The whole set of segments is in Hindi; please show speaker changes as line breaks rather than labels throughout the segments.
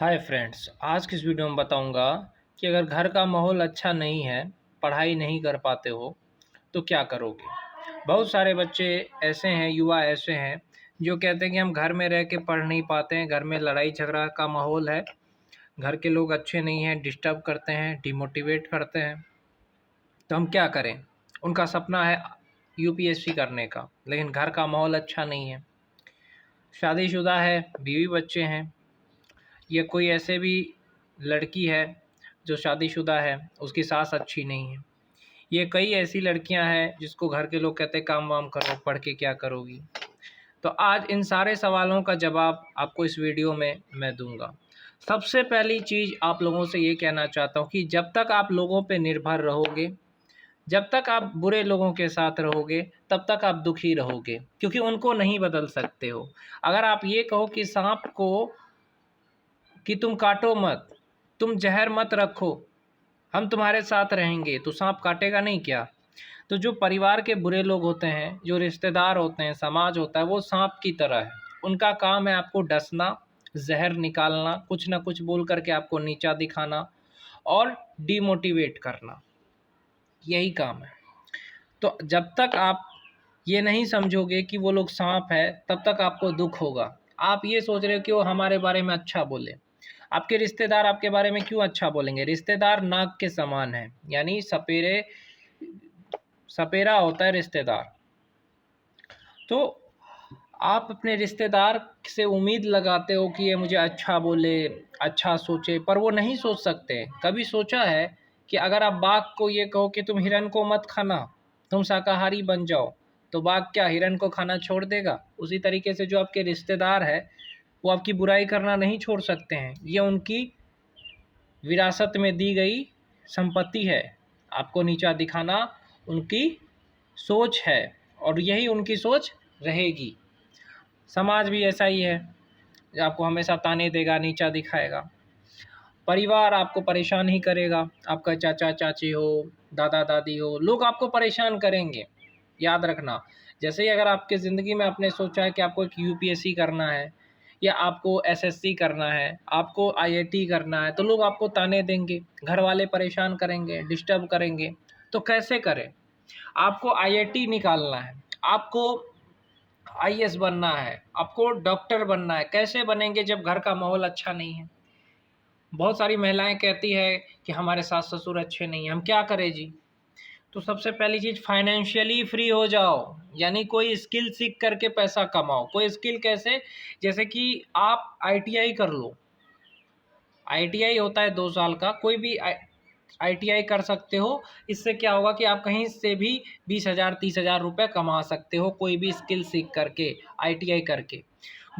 हाय फ्रेंड्स, आज की इस वीडियो में बताऊंगा कि अगर घर का माहौल अच्छा नहीं है, पढ़ाई नहीं कर पाते हो, तो क्या करोगे। बहुत सारे बच्चे ऐसे हैं, युवा ऐसे हैं जो कहते हैं कि हम घर में रह के पढ़ नहीं पाते हैं, घर में लड़ाई झगड़ा का माहौल है, घर के लोग अच्छे नहीं हैं, डिस्टर्ब करते हैं, डिमोटिवेट करते हैं, तो हम क्या करें। उनका सपना है यूपीएससी करने का, लेकिन घर का माहौल अच्छा नहीं है, शादीशुदा है, बीवी बच्चे हैं, या कोई ऐसे भी लड़की है जो शादीशुदा है, उसकी सास अच्छी नहीं है। ये कई ऐसी लड़कियां हैं जिसको घर के लोग कहते हैं काम वाम करो, पढ़ के क्या करोगी। तो आज इन सारे सवालों का जवाब आपको इस वीडियो में मैं दूंगा। सबसे पहली चीज़ आप लोगों से ये कहना चाहता हूँ कि जब तक आप लोगों पे निर्भर रहोगे, जब तक आप बुरे लोगों के साथ रहोगे, तब तक आप दुखी रहोगे, क्योंकि उनको नहीं बदल सकते हो। अगर आप ये कहो कि सांप को कि तुम काटो मत, तुम जहर मत रखो, हम तुम्हारे साथ रहेंगे, तो सांप काटेगा नहीं क्या। तो जो परिवार के बुरे लोग होते हैं, जो रिश्तेदार होते हैं, समाज होता है, वो सांप की तरह है। उनका काम है आपको डसना, जहर निकालना, कुछ ना कुछ बोल करके आपको नीचा दिखाना और डिमोटिवेट करना, यही काम है। तो जब तक आप ये नहीं समझोगे कि वो लोग सांप है, तब तक आपको दुख होगा। आप ये सोच रहे हो कि वो हमारे बारे में अच्छा बोले। आपके रिश्तेदार आपके बारे में क्यों अच्छा बोलेंगे। रिश्तेदार नाग के समान है, यानी सपेरे सपेरा होता है रिश्तेदार। तो आप अपने रिश्तेदार से उम्मीद लगाते हो कि ये मुझे अच्छा बोले, अच्छा सोचे, पर वो नहीं सोच सकते। कभी सोचा है कि अगर आप बाघ को ये कहो कि तुम हिरन को मत खाना, तुम शाकाहारी बन जाओ, तो बाघ क्या हिरन को खाना छोड़ देगा। उसी तरीके से जो आपके रिश्तेदार है, वो आपकी बुराई करना नहीं छोड़ सकते हैं। ये उनकी विरासत में दी गई संपत्ति है। आपको नीचा दिखाना उनकी सोच है, और यही उनकी सोच रहेगी। समाज भी ऐसा ही है, जो आपको हमेशा ताने देगा, नीचा दिखाएगा। परिवार आपको परेशान ही करेगा। आपका चाचा चाची हो, दादा दादी हो, लोग आपको परेशान करेंगे, याद रखना। जैसे ही अगर आपके ज़िंदगी में आपने सोचा है कि आपको एक यूपीएससी करना है, या आपको एसएससी करना है, आपको आईआईटी करना है, तो लोग आपको ताने देंगे, घर वाले परेशान करेंगे, डिस्टर्ब करेंगे। तो कैसे करें। आपको आईआईटी निकालना है, आपको आईएएस बनना है, आपको डॉक्टर बनना है। कैसे बनेंगे जब घर का माहौल अच्छा नहीं है। बहुत सारी महिलाएं कहती है कि हमारे सास ससुर अच्छे नहीं हैं, हम क्या करें जी। तो सबसे पहली चीज़, फाइनेंशियली फ्री हो जाओ, यानी कोई स्किल सीख करके पैसा कमाओ। कोई स्किल कैसे, जैसे कि आप आईटीआई कर लो। आईटीआई होता है 2 साल का, कोई भी आईटीआई कर सकते हो। इससे क्या होगा कि आप कहीं से भी 20,000 30,000 रुपये कमा सकते हो, कोई भी स्किल सीख करके, आईटीआई करके।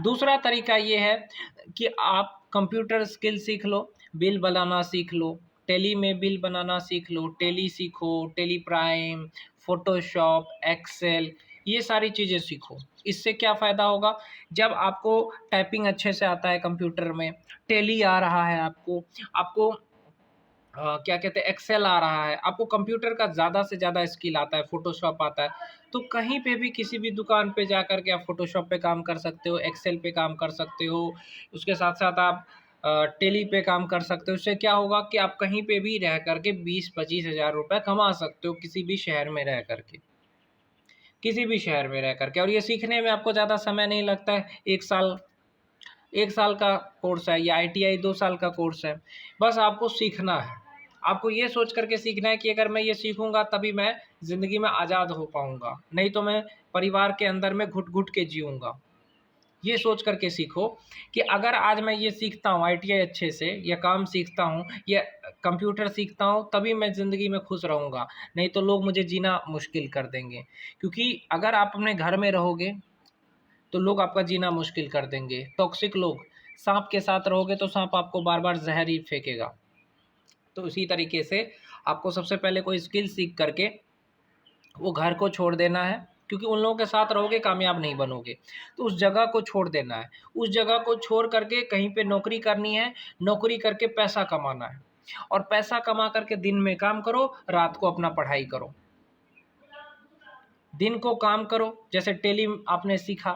दूसरा तरीका ये है कि आप कंप्यूटर स्किल सीख लो, बिल बनाना सीख लो, टेली में बिल बनाना सीख लो, टेली सीखो, टेली प्राइम, फोटोशॉप, एक्सेल, ये सारी चीज़ें सीखो। इससे क्या फ़ायदा होगा, जब आपको टाइपिंग अच्छे से आता है कंप्यूटर में, टेली आ रहा है, आपको आपको क्या कहते हैं, एक्सेल आ रहा है, आपको कंप्यूटर का ज़्यादा से ज़्यादा स्किल आता है, फ़ोटोशॉप आता है, तो कहीं पे भी किसी भी दुकान पे जा कर के आप फ़ोटोशॉप पे काम कर सकते हो, एक्सेल पे काम कर सकते हो। उसके साथ-साथ आप टेली पे काम कर सकते हो। उससे क्या होगा कि आप कहीं पे भी रह कर के 20-25 हज़ार रुपये कमा सकते हो, किसी भी शहर में रह कर के। किसी भी शहर में रह कर के, और ये सीखने में आपको ज़्यादा समय नहीं लगता है। 1 साल का कोर्स है, या आईटीआई 2 साल का कोर्स है। बस आपको सीखना है। आपको ये सोच कर के सीखना है कि अगर मैं ये सीखूँगा तभी मैं ज़िंदगी में आज़ाद हो पाऊँगा, नहीं तो मैं परिवार के अंदर में घुट-घुट के जीऊँगा। ये सोच कर के सीखो कि अगर आज मैं ये सीखता हूँ आईटीआई अच्छे से, या काम सीखता हूँ, या कंप्यूटर सीखता हूँ, तभी मैं ज़िंदगी में खुश रहूँगा, नहीं तो लोग मुझे जीना मुश्किल कर देंगे। क्योंकि अगर आप अपने घर में रहोगे, तो लोग आपका जीना मुश्किल कर देंगे। टॉक्सिक लोग, साँप के साथ रहोगे तो साँप आपको बार-बार ज़हर ही फेंकेगा। तो इसी तरीके से आपको सबसे पहले कोई स्किल सीख करके वो घर को छोड़ देना है, क्योंकि उन लोगों के साथ रहोगे कामयाब नहीं बनोगे। तो उस जगह को छोड़ देना है। उस जगह को छोड़ करके कहीं पे नौकरी करनी है, नौकरी करके पैसा कमाना है, और पैसा कमा करके दिन में काम करो, रात को अपना पढ़ाई करो। दिन को काम करो, जैसे टेली आपने सीखा,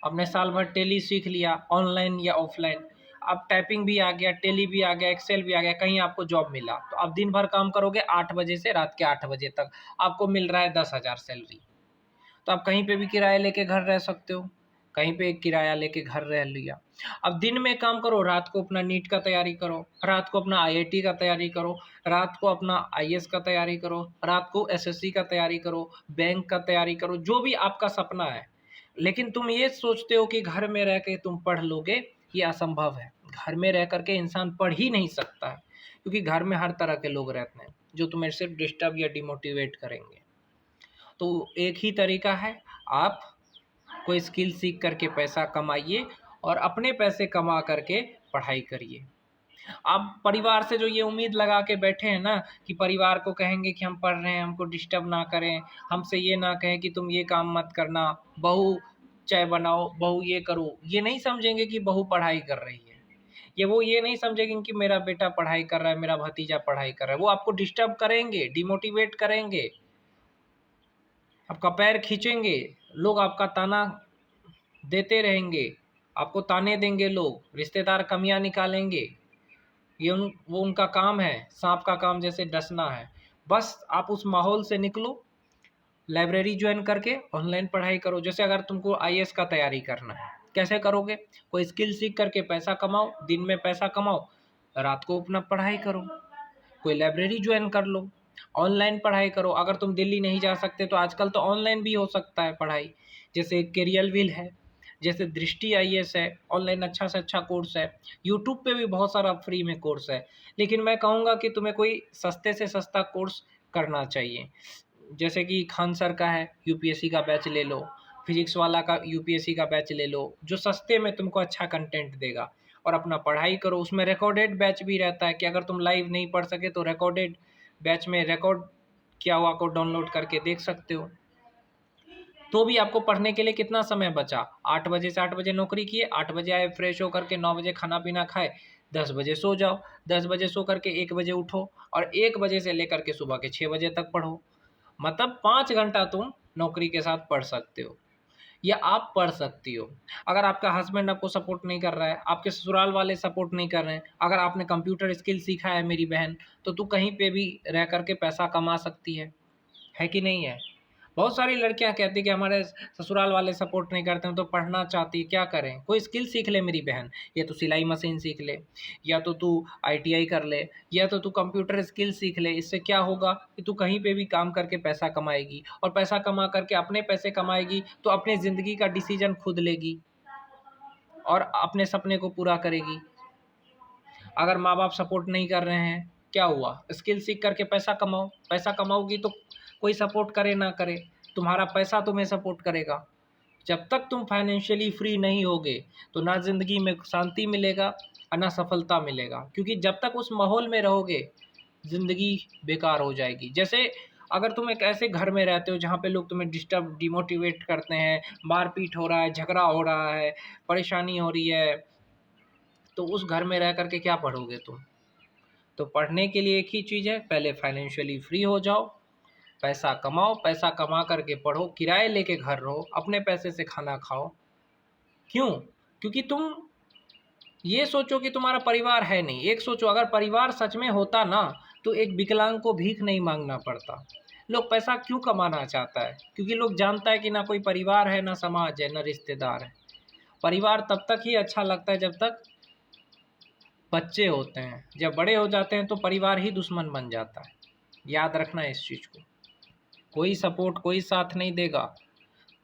आपने साल भर टेली सीख लिया, ऑनलाइन या ऑफ़लाइन। अब टाइपिंग भी आ गया, टेली भी आ गया, एक्सेल भी आ गया, कहीं आपको जॉब मिला तो आप दिन भर काम करोगे 8 बजे से रात के 8 बजे तक, आपको मिल रहा है 10,000 सैलरी। तो आप कहीं पे भी किराया लेके घर रह सकते हो, कहीं पे किराया लेके घर रह लिया। अब दिन में काम करो, रात को अपना नीट का तैयारी करो, रात को अपना आईआईटी का तैयारी करो, रात को अपना आईएएस का तैयारी करो, रात को एसएससी का तैयारी करो, बैंक का तैयारी करो, जो भी आपका सपना है। लेकिन तुम ये सोचते हो कि घर में रह के तुम पढ़ लोगे, ये असंभव है। घर में रह करके इंसान पढ़ ही नहीं सकता है, क्योंकि घर में हर तरह के लोग रहते हैं जो तुम्हें सिर्फ डिस्टर्ब या डिमोटिवेट करेंगे। तो एक ही तरीका है, आप कोई स्किल सीख करके पैसा कमाइए और अपने पैसे कमा करके पढ़ाई करिए। आप परिवार से जो ये उम्मीद लगा के बैठे हैं ना कि परिवार को कहेंगे कि हम पढ़ रहे हैं, हमको डिस्टर्ब ना करें, हमसे ये ना कहें कि तुम ये काम मत करना, बहू चाय बनाओ, बहू ये करो, ये नहीं समझेंगे कि बहू पढ़ाई कर रही है। वो ये नहीं समझेंगे कि मेरा बेटा पढ़ाई कर रहा है, मेरा भतीजा पढ़ाई कर रहा है। वो आपको डिस्टर्ब करेंगे, डिमोटिवेट करेंगे, आपका पैर खींचेंगे, लोग आपका ताना देते रहेंगे, आपको ताने देंगे लोग, रिश्तेदार कमियां निकालेंगे। वो उनका काम है, सांप का काम जैसे डसना है। बस आप उस माहौल से निकलो, लाइब्रेरी ज्वाइन करके ऑनलाइन पढ़ाई करो। जैसे अगर तुमको आईएएस का तैयारी करना है, कैसे करोगे? कोई स्किल सीख करके पैसा कमाओ, दिन में पैसा कमाओ, रात को अपना पढ़ाई करो, कोई लाइब्रेरी ज्वाइन कर लो, ऑनलाइन पढ़ाई करो। अगर तुम दिल्ली नहीं जा सकते तो आजकल तो ऑनलाइन भी हो सकता है पढ़ाई, जैसे कैरियर व्हील है, जैसे दृष्टि आईएएस है, ऑनलाइन अच्छा से अच्छा कोर्स है। यूट्यूब पे भी बहुत सारा फ्री में कोर्स है। लेकिन मैं कहूँगा कि तुम्हें कोई सस्ते से सस्ता कोर्स करना चाहिए, जैसे कि खान सर का है, यूपीएससी का बैच ले लो, फिजिक्स वाला का यूपीएससी का बैच ले लो, जो सस्ते में तुमको अच्छा कंटेंट देगा, और अपना पढ़ाई करो। उसमें रिकॉर्डेड बैच भी रहता है कि अगर तुम लाइव नहीं पढ़ सके तो रिकॉर्डेड बैच में रिकॉर्ड किया हुआ को डाउनलोड करके देख सकते हो। तो भी आपको पढ़ने के लिए कितना समय बचा? 8 बजे से 8 बजे नौकरी किए, 8 बजे आए, फ्रेश होकर के 9 बजे खाना पीना खाए, 10 बजे सो जाओ, 10 बजे सो करके 1 बजे उठो, और 1 बजे से लेकर के सुबह के 6 बजे तक पढ़ो। मतलब 5 घंटा तुम नौकरी के साथ पढ़ सकते हो, या आप पढ़ सकती हो। अगर आपका हस्बैंड आपको सपोर्ट नहीं कर रहा है, आपके ससुराल वाले सपोर्ट नहीं कर रहे हैं, अगर आपने कंप्यूटर स्किल सीखा है मेरी बहन, तो तू कहीं पे भी रह करके पैसा कमा सकती है कि नहीं है? बहुत सारी लड़कियां कहती कि हमारे ससुराल वाले सपोर्ट नहीं करते हैं, तो पढ़ना चाहती, क्या करें? कोई स्किल सीख ले मेरी बहन, या तो सिलाई मशीन सीख ले, या तो तू आईटीआई कर ले, या तो तू कंप्यूटर स्किल सीख ले। इससे क्या होगा कि तू कहीं पे भी काम करके पैसा कमाएगी, और पैसा कमा करके अपने पैसे कमाएगी तो अपने ज़िंदगी का डिसीजन खुद लेगी और अपने सपने को पूरा करेगी। अगर माँ बाप सपोर्ट नहीं कर रहे हैं, क्या हुआ? स्किल सीख करके पैसा कमाओ, पैसा कमाओगी तो कोई सपोर्ट करे ना करे, तुम्हारा पैसा तुम्हें सपोर्ट करेगा। जब तक तुम फाइनेंशियली फ्री नहीं होगे तो ना ज़िंदगी में शांति मिलेगा और ना सफलता मिलेगा, क्योंकि जब तक उस माहौल में रहोगे ज़िंदगी बेकार हो जाएगी। जैसे अगर तुम एक ऐसे घर में रहते हो जहाँ पे लोग तुम्हें डिस्टर्ब डिमोटिवेट करते हैं, मारपीट हो रहा है, झगड़ा हो रहा है, परेशानी हो रही है, तो उस घर में रह करके क्या पढ़ोगे तुम? तो पढ़ने के लिए एक ही चीज़ है, पहले फाइनेंशियली फ्री हो जाओ, पैसा कमाओ, पैसा कमा करके पढ़ो, किराए लेके घर रहो, अपने पैसे से खाना खाओ। क्यों? क्योंकि तुम ये सोचो कि तुम्हारा परिवार है नहीं। एक सोचो, अगर परिवार सच में होता ना तो एक विकलांग को भीख नहीं मांगना पड़ता। लोग पैसा क्यों कमाना चाहता है? क्योंकि लोग जानता है कि ना कोई परिवार है, ना समाज है, ना रिश्तेदार है। परिवार तब तक ही अच्छा लगता है जब तक बच्चे होते हैं, जब बड़े हो जाते हैं तो परिवार ही दुश्मन बन जाता है। याद रखना इस चीज़ को। कोई सपोर्ट, कोई साथ नहीं देगा,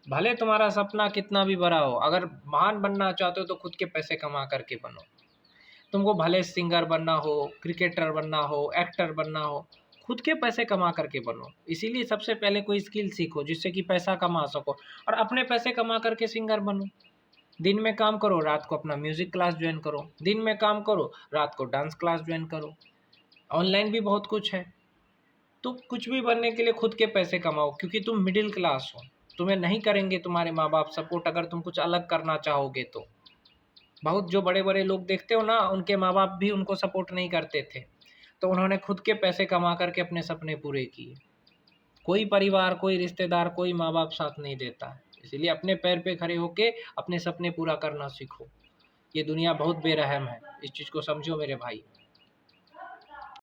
भले तुम्हारा सपना कितना भी बड़ा हो। अगर महान बनना चाहते हो तो खुद के पैसे कमा करके बनो। तुमको भले सिंगर बनना हो, क्रिकेटर बनना हो, एक्टर बनना हो, खुद के पैसे कमा करके बनो। इसीलिए सबसे पहले कोई स्किल सीखो जिससे कि पैसा कमा सको, और अपने पैसे कमा करके सिंगर बनो। दिन में काम करो, रात को अपना म्यूज़िक क्लास ज्वाइन करो, दिन में काम करो, रात को डांस क्लास ज्वाइन करो। ऑनलाइन भी बहुत कुछ है। तो कुछ भी बनने के लिए खुद के पैसे कमाओ, क्योंकि तुम मिडिल क्लास हो, तुम्हें नहीं करेंगे तुम्हारे माँ बाप सपोर्ट अगर तुम कुछ अलग करना चाहोगे तो। बहुत जो बड़े बड़े लोग देखते हो ना, उनके माँ बाप भी उनको सपोर्ट नहीं करते थे, तो उन्होंने खुद के पैसे कमा करके अपने सपने पूरे किए। कोई परिवार, कोई रिश्तेदार, कोई माँ बाप साथ नहीं देता है। इसीलिए अपने पैर पे खड़े होके अपने सपने पूरा करना सीखो। ये दुनिया बहुत बेरहम है, इस चीज़ को समझो मेरे भाई।